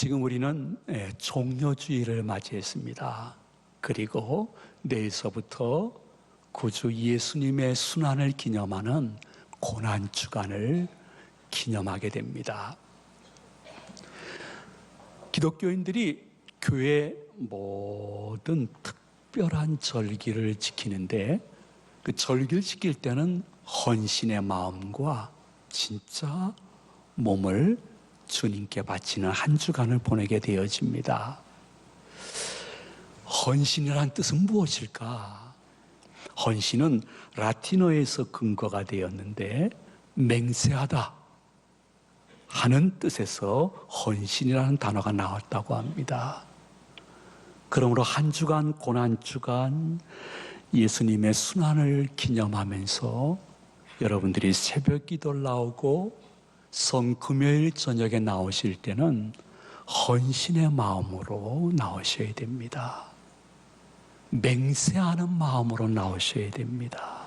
지금 우리는 종려주의를 맞이했습니다. 그리고 내일서부터 구주 예수님의 순환을 기념하는 고난주간을 기념하게 됩니다. 기독교인들이 교회 모든 특별한 절기를 지키는데 그 절기를 지킬 때는 헌신의 마음과 진짜 몸을 주님께 바치는 한 주간을 보내게 되어집니다. 헌신이란 뜻은 무엇일까? 헌신은 라틴어에서 근거가 되었는데 맹세하다 하는 뜻에서 헌신이라는 단어가 나왔다고 합니다. 그러므로 한 주간 고난주간 예수님의 순환을 기념하면서 여러분들이 새벽 기도를 나오고 성금요일 저녁에 나오실 때는 헌신의 마음으로 나오셔야 됩니다. 맹세하는 마음으로 나오셔야 됩니다.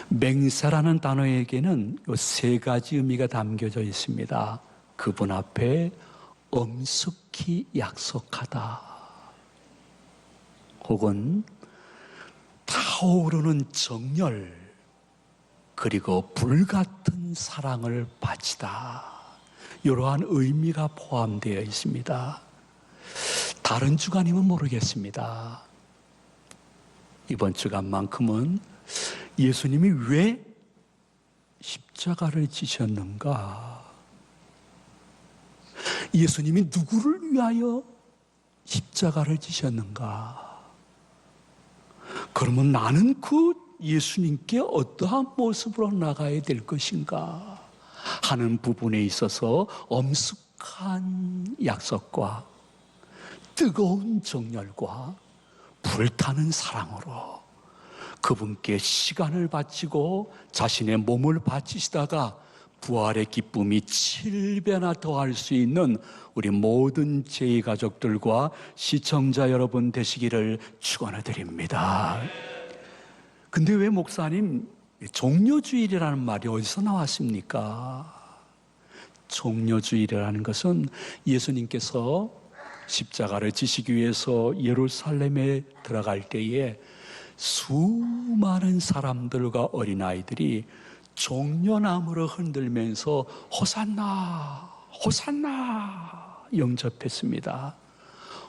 맹세라는 단어에게는 이 세 가지 의미가 담겨져 있습니다. 그분 앞에 엄숙히 약속하다, 혹은 타오르는 정열, 그리고 불같은 사랑을 바치다, 이러한 의미가 포함되어 있습니다. 다른 주간이면 모르겠습니다. 이번 주간만큼은 예수님이 왜 십자가를 지셨는가? 예수님이 누구를 위하여 십자가를 지셨는가? 그러면 나는 그 예수님께 어떠한 모습으로 나가야 될 것인가 하는 부분에 있어서 엄숙한 약속과 뜨거운 정열과 불타는 사랑으로 그분께 시간을 바치고 자신의 몸을 바치시다가 부활의 기쁨이 7배나 더할 수 있는 우리 모든 제2가족들과 시청자 여러분 되시기를 축원해드립니다. 근데 왜 목사님 종려주일이라는 말이 어디서 나왔습니까? 종려주일이라는 것은 예수님께서 십자가를 지시기 위해서 예루살렘에 들어갈 때에 수많은 사람들과 어린아이들이 종려나무를 흔들면서 호산나 호산나 영접했습니다.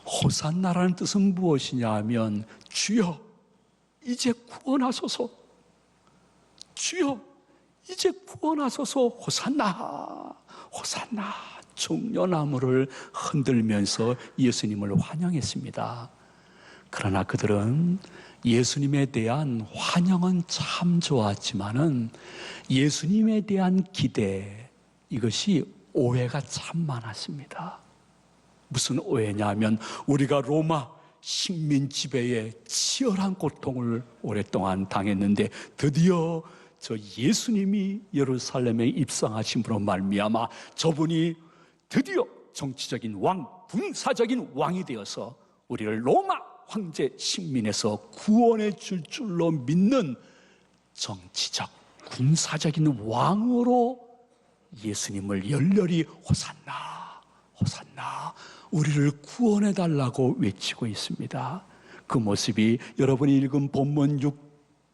호산나라는 뜻은 무엇이냐 하면 주여 이제 구원하소서, 주여 이제 구원하소서, 호산나 호산나. 종려나무를 흔들면서 예수님을 환영했습니다. 그러나 그들은 예수님에 대한 환영은 참 좋았지만은 예수님에 대한 기대, 이것이 오해가 참 많았습니다. 무슨 오해냐면 우리가 로마 식민 지배에 치열한 고통을 오랫동안 당했는데 드디어 저 예수님이 예루살렘에 입성하심으로 말미암아 저분이 드디어 정치적인 왕, 군사적인 왕이 되어서 우리를 로마 황제 식민에서 구원해 줄 줄로 믿는 정치적, 군사적인 왕으로 예수님을 열렬히 호산나, 호산나, 우리를 구원해 달라고 외치고 있습니다. 그 모습이 여러분이 읽은 본문 6,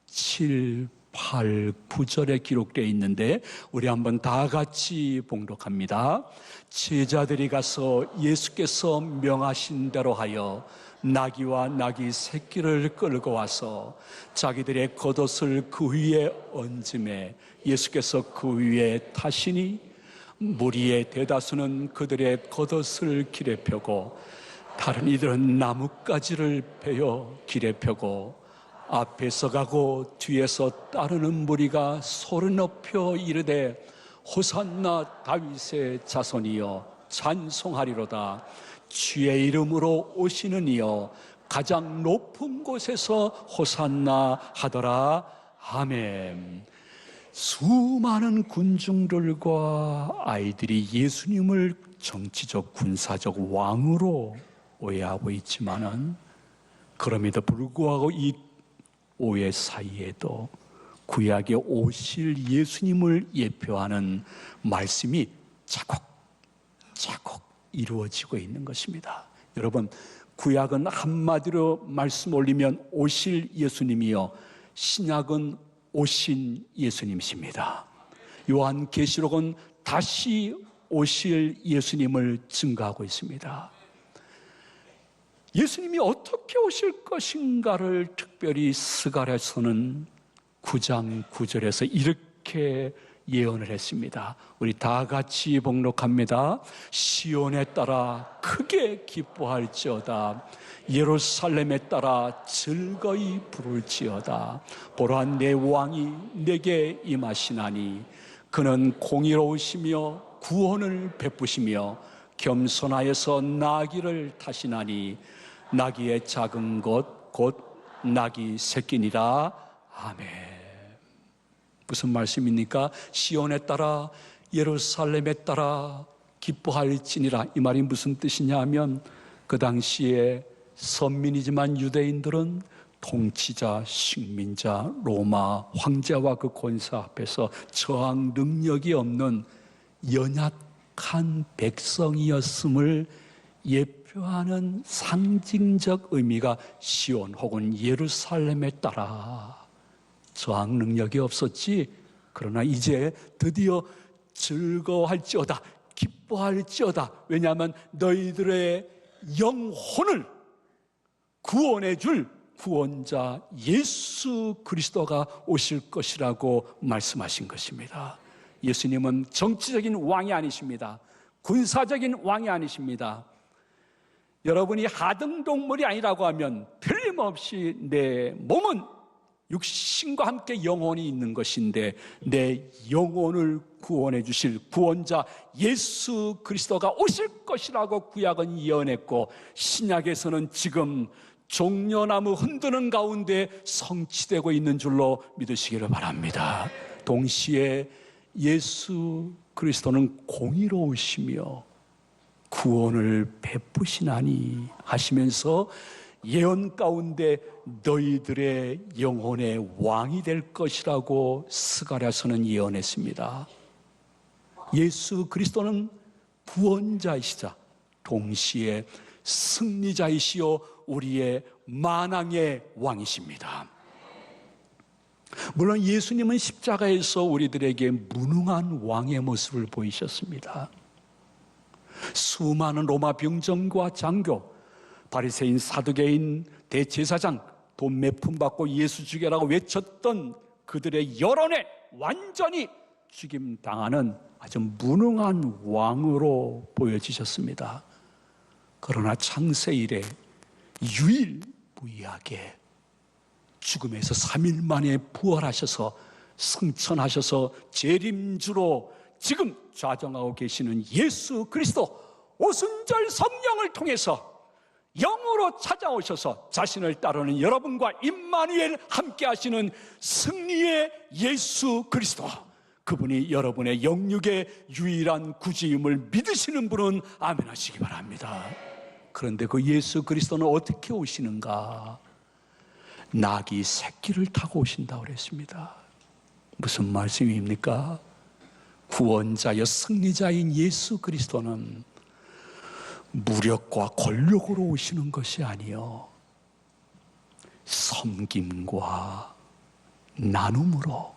7, 8, 9절에 기록되어 있는데 우리 한번 다 같이 봉독합니다. 제자들이 가서 예수께서 명하신 대로 하여 나귀와 나귀 새끼를 끌고 와서 자기들의 겉옷을 그 위에 얹음에 예수께서 그 위에 타시니 무리의 대다수는 그들의 겉옷을 길에 펴고 다른 이들은 나뭇가지를 베어 길에 펴고 앞에서 가고 뒤에서 따르는 무리가 소리 높여 이르되 호산나 다윗의 자손이여 찬송하리로다. 주의 이름으로 오시는 이여 가장 높은 곳에서 호산나 하더라. 아멘. 수많은 군중들과 아이들이 예수님을 정치적 군사적 왕으로 오해하고 있지만은 그럼에도 불구하고 이 오해 사이에도 구약에 오실 예수님을 예표하는 말씀이 자곡 이루어지고 있는 것입니다. 여러분, 구약은 한마디로 말씀 올리면 오실 예수님이요, 신약은 오신 예수님이십니다. 요한계시록은 다시 오실 예수님을 증거하고 있습니다. 예수님이 어떻게 오실 것인가를 특별히 스가랴서는 9장 9절에서 이렇게 예언을 했습니다. 우리 다 같이 봉독합니다. 시온에 따라 크게 기뻐할지어다. 예루살렘에 따라 즐거이 부를지어다. 보라, 내 왕이 내게 임하시나니 그는 공의로우시며 구원을 베푸시며 겸손하여서 나귀를 타시나니 나귀의 작은 것 곧 나귀 새끼니라. 아멘. 무슨 말씀입니까? 시온에 따라 예루살렘에 따라 기뻐할지니라. 이 말이 무슨 뜻이냐 하면, 그 당시에 선민이지만 유대인들은 통치자, 식민자, 로마 황제와 그 권세 앞에서 저항 능력이 없는 연약한 백성이었음을 예표하는 상징적 의미가 시온 혹은 예루살렘에 따라 저항 능력이 없었지, 그러나 이제 드디어 즐거워할지어다, 기뻐할지어다. 왜냐하면 너희들의 영혼을 구원해 줄 구원자 예수 그리스도가 오실 것이라고 말씀하신 것입니다. 예수님은 정치적인 왕이 아니십니다. 군사적인 왕이 아니십니다. 여러분이 하등동물이 아니라고 하면 틀림없이 내 몸은 육신과 함께 영혼이 있는 것인데, 내 영혼을 구원해 주실 구원자 예수 그리스도가 오실 것이라고 구약은 예언했고, 신약에서는 지금 종려나무 흔드는 가운데 성취되고 있는 줄로 믿으시기를 바랍니다. 동시에 예수 그리스도는 공의로우시며 구원을 베푸시나니 하시면서 예언 가운데 너희들의 영혼의 왕이 될 것이라고 스가랴서는 예언했습니다. 예수 그리스도는 구원자이시자 동시에 승리자이시요 우리의 만왕의 왕이십니다. 물론 예수님은 십자가에서 우리들에게 무능한 왕의 모습을 보이셨습니다. 수많은 로마 병정과 장교, 바리새인, 사두개인, 대제사장, 돈 몇 푼 받고 예수 죽여라고 외쳤던 그들의 여론에 완전히 죽임당하는 아주 무능한 왕으로 보여지셨습니다. 그러나 창세 이래 유일무이하게 죽음에서 3일 만에 부활하셔서 승천하셔서 재림주로 지금 좌정하고 계시는 예수 그리스도, 오순절 성령을 통해서 영으로 찾아오셔서 자신을 따르는 여러분과 임마누엘 함께 하시는 승리의 예수 그리스도, 그분이 여러분의 영육의 유일한 구주임을 믿으시는 분은 아멘 하시기 바랍니다. 그런데 그 예수 그리스도는 어떻게 오시는가? 나귀 새끼를 타고 오신다고 그랬습니다. 무슨 말씀입니까? 구원자여 승리자인 예수 그리스도는 무력과 권력으로 오시는 것이 아니요, 섬김과 나눔으로,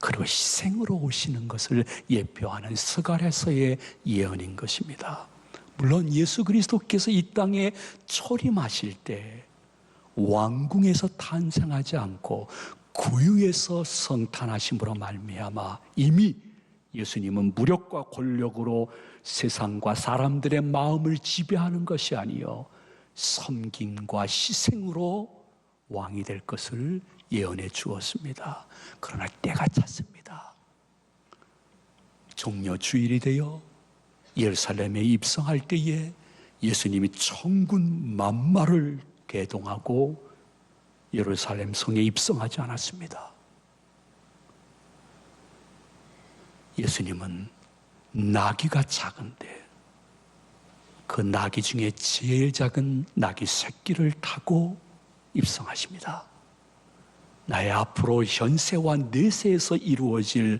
그리고 희생으로 오시는 것을 예표하는 스가랴서의 예언인 것입니다. 물론 예수 그리스도께서 이 땅에 초림하실 때 왕궁에서 탄생하지 않고 구유에서 성탄하심으로 말미암아 이미 예수님은 무력과 권력으로 세상과 사람들의 마음을 지배하는 것이 아니요, 섬김과 희생으로 왕이 될 것을 예언해 주었습니다. 그러나 때가 찼습니다. 종려 주일이 되어 예루살렘에 입성할 때에 예수님이 천군 만마를 대동하고 예루살렘 성에 입성하지 않았습니다. 예수님은 나귀가 작은데 그 나귀 중에 제일 작은 나귀 새끼를 타고 입성하십니다. 나의 앞으로 현세와 내세에서 이루어질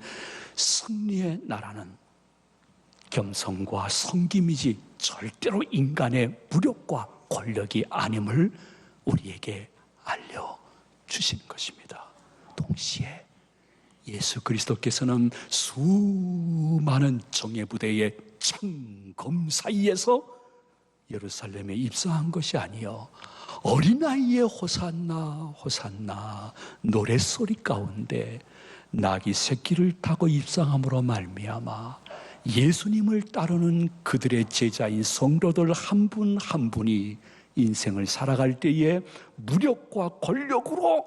승리의 나라는 겸손과 섬김이지 절대로 인간의 무력과 권력이 아님을 우리에게 알려주시는 것입니다. 동시에 예수 그리스도께서는 수많은 정예부대의 창검 사이에서 예루살렘에 입성한 것이 아니요 어린아이의 호산나 호산나 노랫소리 가운데 나귀 새끼를 타고 입성함으로 말미암아 예수님을 따르는 그들의 제자인 성도들 한 분 한 분이 인생을 살아갈 때에 무력과 권력으로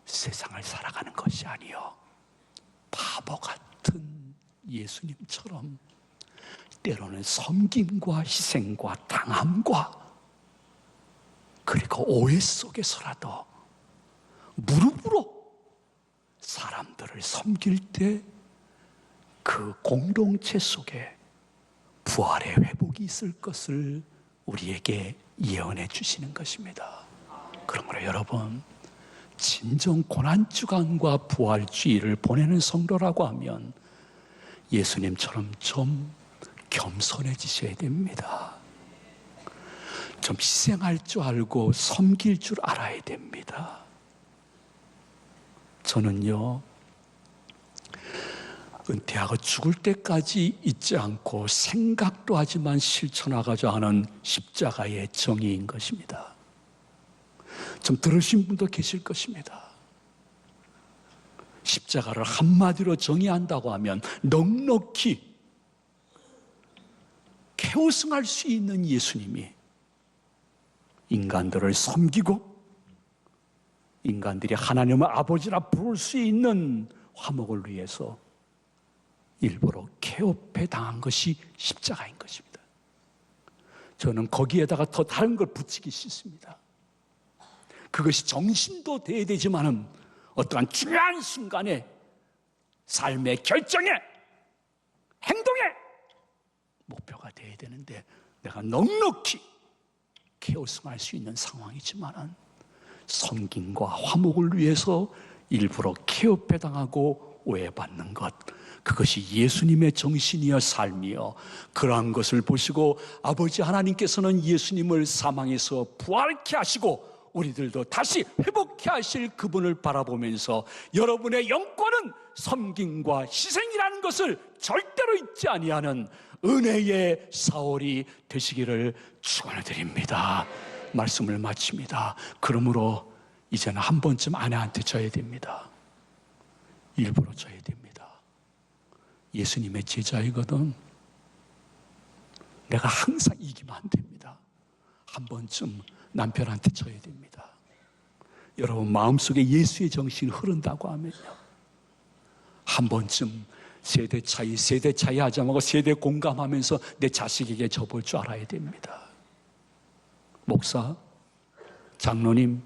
세상을 살아가는 것이 아니요 바보 같은 예수님처럼 때로는 섬김과 희생과 당함과 그리고 오해 속에서라도 무릎으로 사람들을 섬길 때 그 공동체 속에 부활의 회복이 있을 것을 우리에게 예언해 주시는 것입니다. 그러므로 여러분, 진정 고난주간과 부활주의를 보내는 성도라고 하면 예수님처럼 좀 겸손해지셔야 됩니다. 좀 희생할 줄 알고 섬길 줄 알아야 됩니다. 저는요, 은퇴하고 죽을 때까지 잊지 않고 생각도 하지만 실천하고자 하는 십자가의 정의인 것입니다. 좀 들으신 분도 계실 것입니다. 십자가를 한마디로 정의한다고 하면 넉넉히 쾌우승할 수 있는 예수님이 인간들을 섬기고 인간들이 하나님을 아버지라 부를 수 있는 화목을 위해서 일부러 쾌업해 당한 것이 십자가인 것입니다. 저는 거기에다가 더 다른 걸 붙이기 싫습니다. 그것이 정신도 돼야 되지만은 어떠한 중요한 순간에 삶의 결정에 행동에 목표가 돼야 되는데 내가 넉넉히 쾌우승할 수 있는 상황이지만은 섬김과 화목을 위해서 일부러 쾌업해 당하고 오해받는 것, 그것이 예수님의 정신이여 삶이여 그러한 것을 보시고 아버지 하나님께서는 예수님을 사망에서 부활케 하시고 우리들도 다시 회복케 하실 그분을 바라보면서 여러분의 영권은 섬김과 희생이라는 것을 절대로 잊지 아니하는 은혜의 사월이 되시기를 축원드립니다. 말씀을 마칩니다. 그러므로 이제는 한 번쯤 아내한테 져야 됩니다. 일부러 져야 됩니다. 예수님의 제자이거든. 내가 항상 이기면 안 됩니다. 한 번쯤 남편한테 져야 됩니다. 여러분 마음속에 예수의 정신이 흐른다고 하면요, 한 번쯤 세대 차이 하지 말고 세대 공감하면서 내 자식에게 져볼 줄 알아야 됩니다. 목사, 장로님,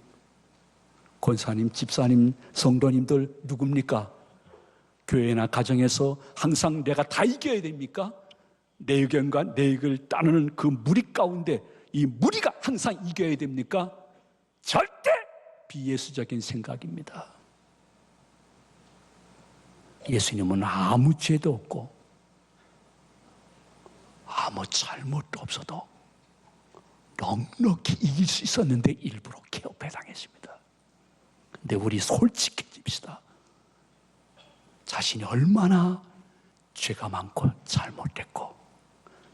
권사님, 집사님, 성도님들 누굽니까? 교회나 가정에서 항상 내가 다 이겨야 됩니까? 내 의견과 내 의견을 따르는 그 무리 가운데 이 무리가 항상 이겨야 됩니까? 절대 비예수적인 생각입니다. 예수님은 아무 죄도 없고 아무 잘못도 없어도 넉넉히 이길 수 있었는데 일부러 개업해 당했습니다. 근데 우리 솔직해집시다. 자신이 얼마나 죄가 많고 잘못됐고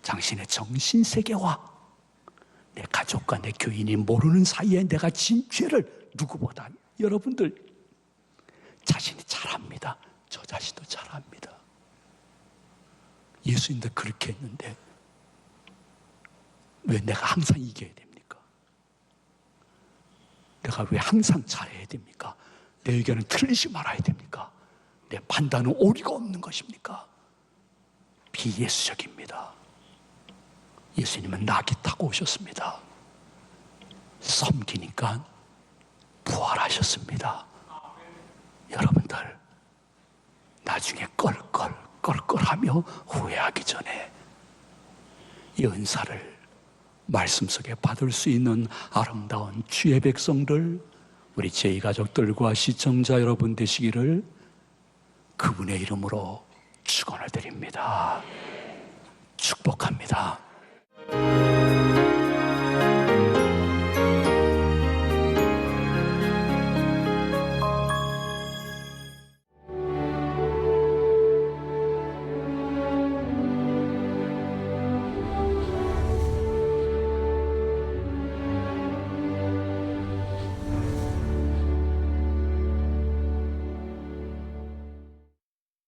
당신의 정신세계와 내 가족과 내 교인이 모르는 사이에 내가 진 죄를 누구보다 여러분들 자신이 잘 압니다. 저 자신도 잘 압니다. 예수님도 그렇게 했는데 왜 내가 항상 이겨야 됩니까? 내가 왜 항상 잘해야 됩니까? 내 의견은 틀리지 말아야 됩니까? 내 판단은 오리가 없는 것입니까? 비예수적입니다. 예수님은 낙이 타고 오셨습니다. 섬기니까 부활하셨습니다. 여러분들 나중에 껄껄하며 후회하기 전에 이 은사를 말씀 속에 받을 수 있는 아름다운 주의 백성들, 우리 제2가족들과 시청자 여러분 되시기를 그분의 이름으로 축원을 드립니다. 축복. 축복합니다.